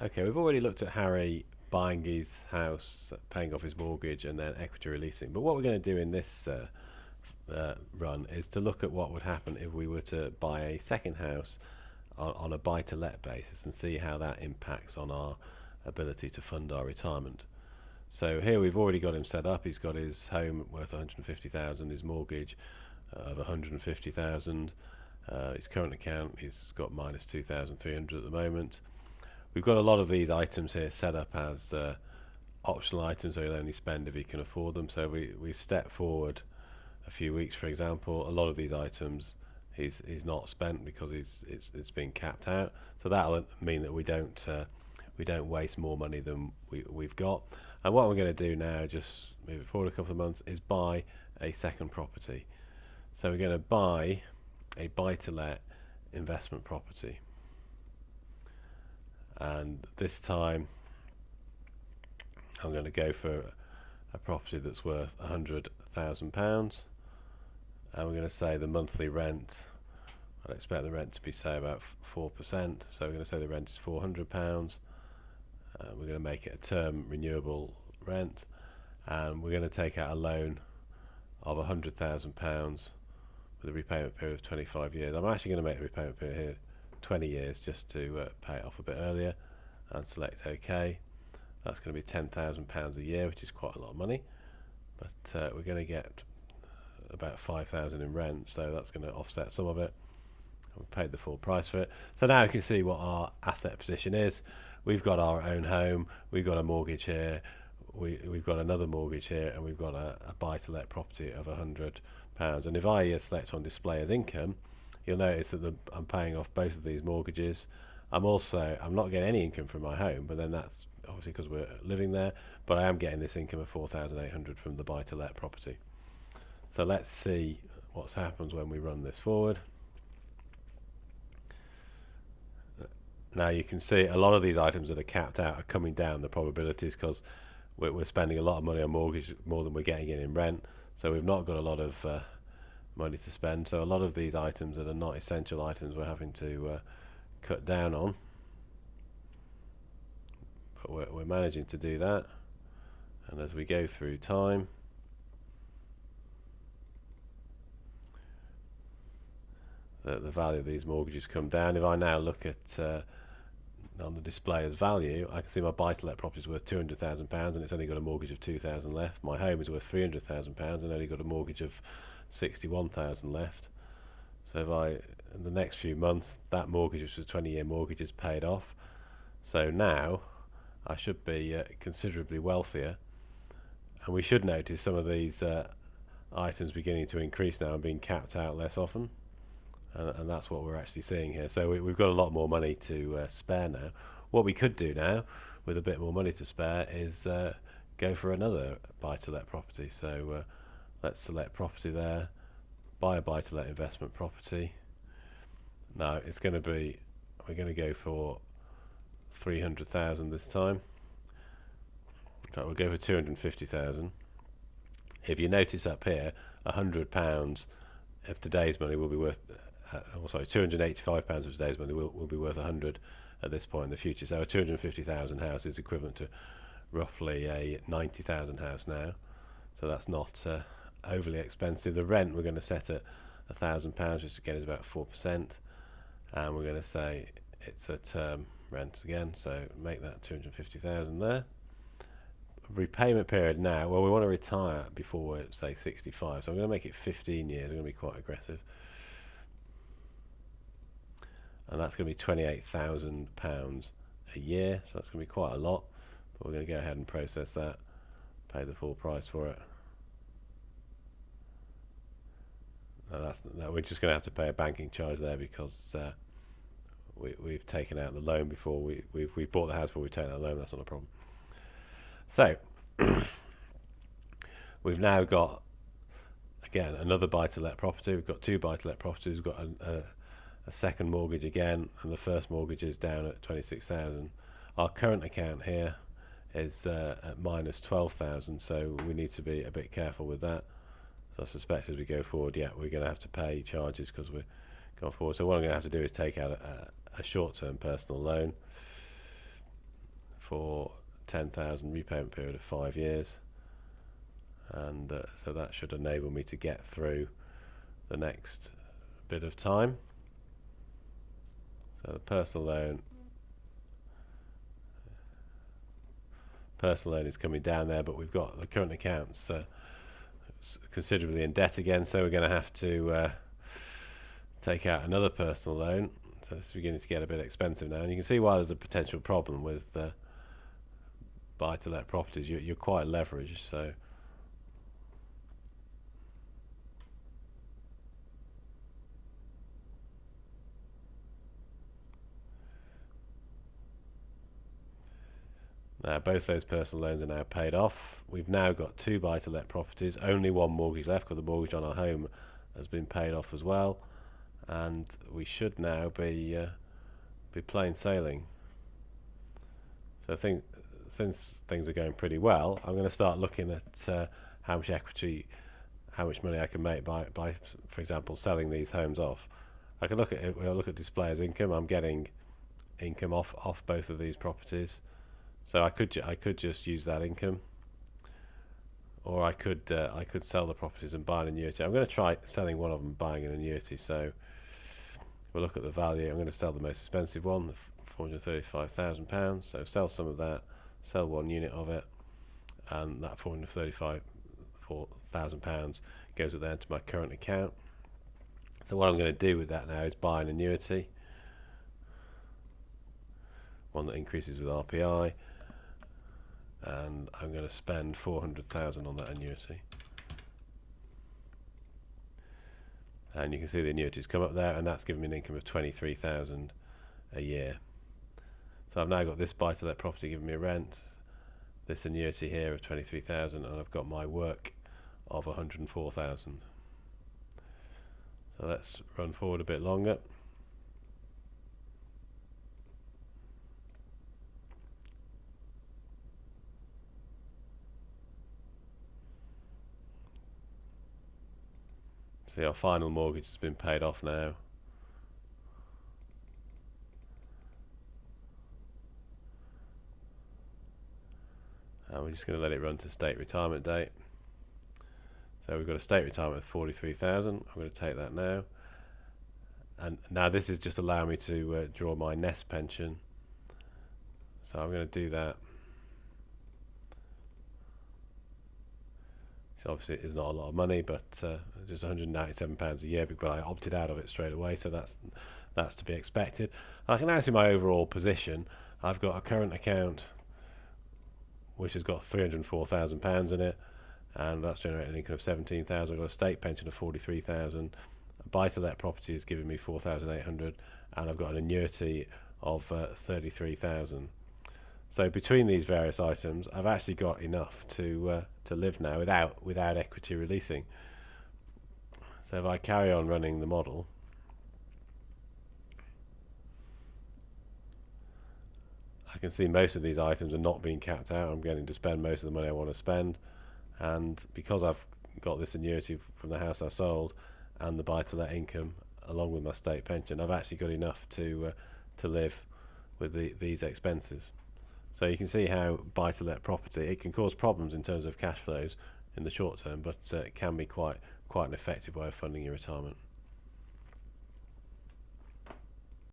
Okay, we've already looked at Harry buying his house, paying off his mortgage, and then equity releasing. But what we're going to do in this run is to look at what would happen if we were to buy a second house on a buy-to-let basis and see how that impacts on our ability to fund our retirement. So here we've already got him set up. He's got his home worth 150,000, his mortgage of 150,000, his current account he's got minus 2,300 at the moment. We've got a lot of these items here set up as optional items, so he'll only spend if he can afford them. So we step forward a few weeks, for example. A lot of these items he's not spent because it's been capped out. So that'll mean that we don't waste more money than we've got. And what we're going to do now, just move it forward a couple of months, is buy a second property. So we're going to buy a buy-to-let investment property. And this time I'm going to go for a property that's worth £100,000, and we're going to say the monthly rent, I'd expect the rent to be, say, about 4%, so we're going to say the rent is £400. We're going to make it a term renewable rent, and we're going to take out a loan of £100,000 with a repayment period of 25 years. I'm actually going to make the repayment period here 20 years just to pay it off a bit earlier, and select OK. That's going to be £10,000 a year, which is quite a lot of money, but we're going to get about 5,000 in rent, so that's going to offset some of it. We've paid the full price for it. So now you can see what our asset position is. We've got our own home, we've got a mortgage here, we've got another mortgage here, and we've got a buy-to-let property of £100. And if I select on display as income, you'll notice that I'm paying off both of these mortgages. I'm not getting any income from my home, but then that's obviously because we're living there, but I am getting this income of 4,800 from the buy-to-let property. So let's see what happens when we run this forward. Now you can see a lot of these items that are capped out are coming down the probabilities, because we're spending a lot of money on mortgage, more than we're getting in rent, so we've not got a lot of money to spend. So a lot of these items that are not essential items we're having to cut down on, but we're managing to do that. And as we go through time, the value of these mortgages come down. If I now look at on the display as value, I can see my buy-to-let property is worth £200,000 and it's only got a mortgage of £2,000 left. My home is worth £300,000 and only got a mortgage of £61,000 left. So if in the next few months, that mortgage, which was a 20-year mortgage, is paid off. So now I should be considerably wealthier, and we should notice some of these items beginning to increase now and being capped out less often. And that's what we're actually seeing here. So we've got a lot more money to spare now. What we could do now, with a bit more money to spare, is go for another buy-to-let property. So let's select property there, buy a buy-to-let investment property. Now we're going to go for 300,000 this time. So we'll go for 250,000. If you notice up here, £100 of today's money will be worth £285 of today's money will be worth 100 at this point in the future. So a 250,000 house is equivalent to roughly a 90,000 house now. So that's not overly expensive. The rent we're going to set at £1,000, which again is about 4%, and we're going to say it's a term rent again. So make that 250,000 there. Repayment period now. Well, we want to retire before say 65, so I'm going to make it 15 years. I'm going to be quite aggressive. And that's going to be £28,000 a year, so that's going to be quite a lot, but we're going to go ahead and process that, pay the full price for it. We're just going to have to pay a banking charge there because we've taken out the loan before we've bought the house before we've taken out the loan. That's not a problem. So we've now got, again, another buy-to-let property. We've got two buy-to-let properties. We've got a second mortgage again, and the first mortgage is down at 26,000. Our current account here is at minus 12,000, so we need to be a bit careful with that. So I suspect as we go forward, we're going to have to pay charges because we're going forward. So what I'm going to have to do is take out a short-term personal loan. for 10,000, repayment period of 5 years, and so that should enable me to get through the next bit of time. So the personal loan is coming down there, but we've got the current accounts considerably in debt again, so we're going to have to take out another personal loan. So this is beginning to get a bit expensive now, and you can see why there's a potential problem with buy-to-let properties. You're quite leveraged, so now both those personal loans are now paid off. We've now got 2 buy-to-let properties, only 1 mortgage left because the mortgage on our home has been paid off as well, and we should now be plain sailing. So I think since things are going pretty well, I'm going to start looking at how much equity, how much money I can make by, for example, selling these homes off. I can look at it when I look at display as income. I'm getting income off both of these properties, so I could just use that income, or I could sell the properties and buy an annuity. I'm going to try selling one of them, buying an annuity. So we'll look at the value. I'm going to sell the most expensive one, the £435,000. So sell some of that, sell 1 unit of it, and that £435,000 goes then to my current account. So what I'm going to do with that now is buy an annuity, one that increases with RPI, and I'm going to spend 400,000 on that annuity. And you can see the annuities come up there, and that's given me an income of 23,000 a year. So I've now got this buy-to-let property giving me a rent, this annuity here of 23,000, and I've got my work of 104,000. So let's run forward a bit longer. See, our final mortgage has been paid off now. And we're just going to let it run to state retirement date. So we've got a state retirement of 43,000. I'm going to take that now. And now this is just allowing me to draw my nest pension. So I'm going to do that. Which obviously is not a lot of money, but just £197 a year, but I opted out of it straight away, so that's to be expected. I can now see my overall position. I've got a current account which has got £304,000 in it, and that's generating an income of 17,000. I've got a state pension of 43,000. A buy-to-let property is giving me 4,800, and I've got an annuity of 33,000. So between these various items, I've actually got enough to live now without equity releasing. So if I carry on running the model, I can see most of these items are not being capped out. I'm getting to spend most of the money I want to spend, and because I've got this annuity from the house I sold and the buy-to-let income along with my state pension, I've actually got enough to live with these expenses. So you can see how buy-to-let property, it can cause problems in terms of cash flows in the short term, but it can be quite an effective way of funding your retirement.